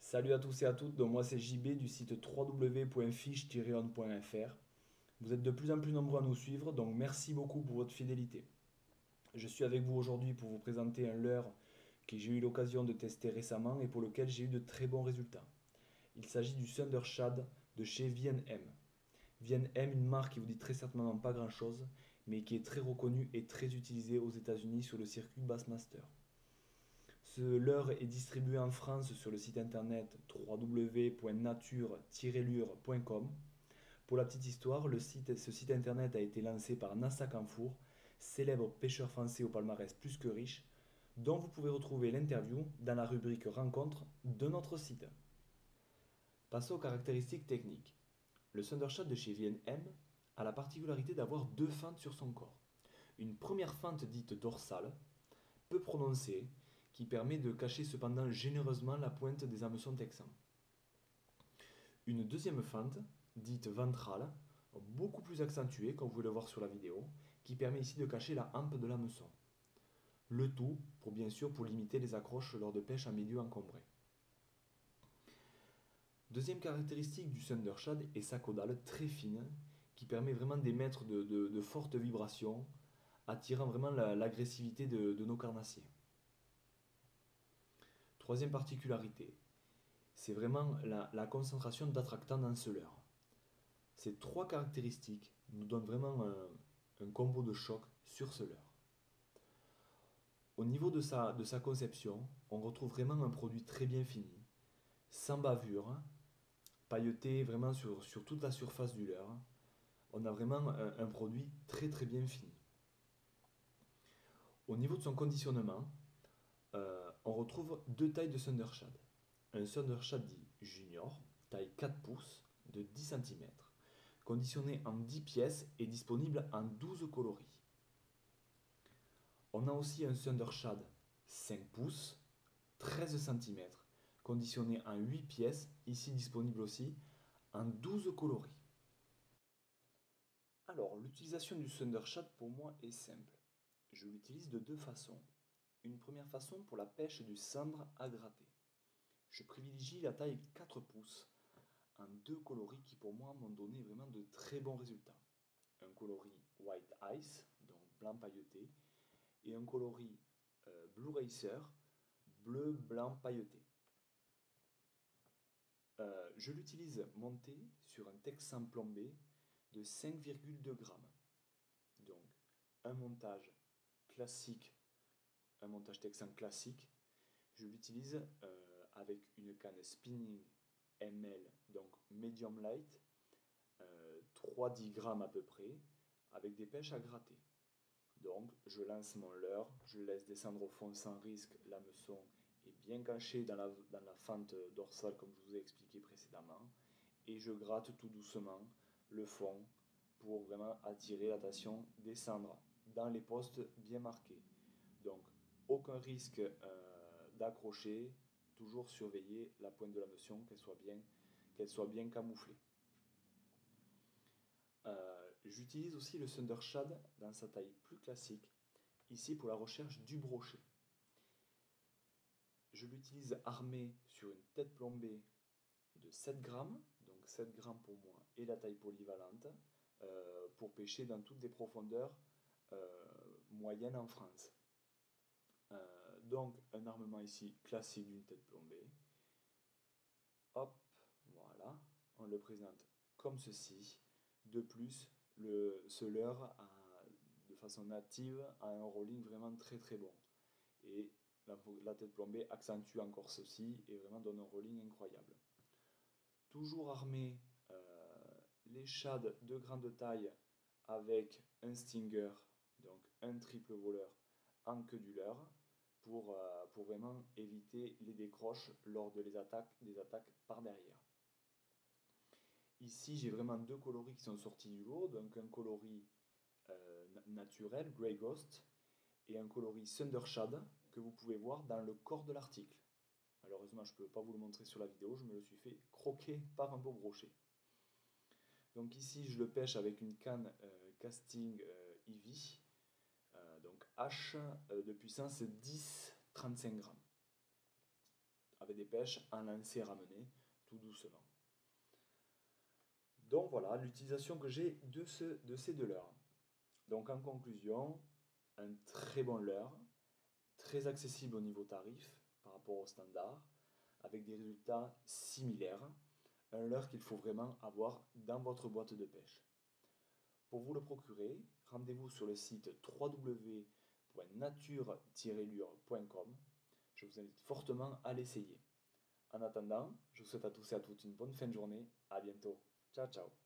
Salut à tous et à toutes, donc moi c'est JB du site www.fiche-on.fr. Vous êtes de plus en plus nombreux à nous suivre, donc merci beaucoup pour votre fidélité. Je suis avec vous aujourd'hui pour vous présenter un leurre que j'ai eu l'occasion de tester récemment et pour lequel j'ai eu de très bons résultats. Il s'agit du Thundershad de chez VNM. VNM, une marque qui vous dit très certainement pas grand chose, mais qui est très reconnue et très utilisée aux États-Unis sur le circuit Bassmaster. Ce leurre est distribué en France sur le site internet www.nature-lure.com. Pour la petite histoire, ce site internet a été lancé par Nassa Canfour, célèbre pêcheur français au palmarès plus que riche, dont vous pouvez retrouver l'interview dans la rubrique Rencontres de notre site. Passons aux caractéristiques techniques. Le Thundershot de chez VNM a la particularité d'avoir deux fentes sur son corps. Une première fente dite dorsale, peu prononcée, qui permet de cacher cependant généreusement la pointe des hameçons texans. Une deuxième fente, dite ventrale, beaucoup plus accentuée, comme vous pouvez le voir sur la vidéo, qui permet ici de cacher la hampe de l'hameçon. Le tout, pour limiter les accroches lors de pêche en milieu encombré. Deuxième caractéristique du Thundershad est sa caudale très fine, qui permet vraiment d'émettre de fortes vibrations, attirant vraiment l'agressivité de nos carnassiers. Troisième particularité, c'est vraiment la concentration d'attractants dans ce leurre. Ces trois caractéristiques nous donnent vraiment un combo de choc sur ce leurre. Au niveau de sa conception, on retrouve vraiment un produit très bien fini, sans bavure, pailleté vraiment sur toute la surface du leurre. On a vraiment un produit très très bien fini. Au niveau de son conditionnement, on retrouve deux tailles de Thundershad. Un Thundershad dit junior, taille 4 pouces, de 10 cm, conditionné en 10 pièces et disponible en 12 coloris. On a aussi un Thundershad 5 pouces, 13 cm, conditionné en 8 pièces, ici disponible aussi en 12 coloris. Alors, l'utilisation du Thundershad pour moi est simple. Je l'utilise de deux façons. Une première façon pour la pêche du cendre à gratter. Je privilégie la taille 4 pouces en deux coloris qui pour moi m'ont donné vraiment de très bons résultats. Un coloris White Ice, donc blanc pailleté, et un coloris Blue Racer, bleu blanc pailleté. Je l'utilise monté sur un Texan plombé de 5,2 g. Donc un montage classique, un montage Texan classique. Je l'utilise avec une canne spinning ML, donc medium light, 3-10 grammes à peu près, avec des pêches à gratter. Donc je lance mon leurre, je le laisse descendre au fond sans risque, l'hameçon est bien caché dans la fente dorsale comme je vous ai expliqué précédemment, et je gratte tout doucement le fond pour vraiment attirer l'attention des cendres dans les postes bien marqués. Donc aucun risque d'accrocher, toujours surveiller la pointe de l'hameçon, qu'elle soit bien camouflée. J'utilise aussi le Thundershad dans sa taille plus classique, ici pour la recherche du brochet. Je l'utilise armé sur une tête plombée de 7 grammes, donc 7 grammes pour moi, et la taille polyvalente, pour pêcher dans toutes les profondeurs moyennes en France. Donc un armement ici classique d'une tête plombée. Hop, voilà, on le présente comme ceci. De plus, ce leurre, de façon native, a un rolling vraiment très très bon. Et la tête plombée accentue encore ceci et vraiment donne un rolling incroyable. Toujours armé, les shads de grande taille avec un stinger, donc un triple voleur en queue du leurre, pour vraiment éviter les décroches lors des attaques par derrière. Ici, j'ai vraiment deux coloris qui sont sortis du lot, donc un coloris naturel, Grey Ghost, et un coloris Thundershad que vous pouvez voir dans le corps de l'article. Malheureusement, je ne peux pas vous le montrer sur la vidéo, je me le suis fait croquer par un beau brochet. Donc ici, je le pêche avec une canne casting Eevee, donc H de puissance 10-35 grammes. avec des pêches en lancer ramené, tout doucement. Donc voilà l'utilisation que j'ai de ces deux leurres. Donc en conclusion, un très bon leurre, très accessible au niveau tarif par rapport au standard, avec des résultats similaires, un leurre qu'il faut vraiment avoir dans votre boîte de pêche. Pour vous le procurer, rendez-vous sur le site www.nature-lure.com. Je vous invite fortement à l'essayer. En attendant, je vous souhaite à tous et à toutes une bonne fin de journée. À bientôt. Ciao, ciao.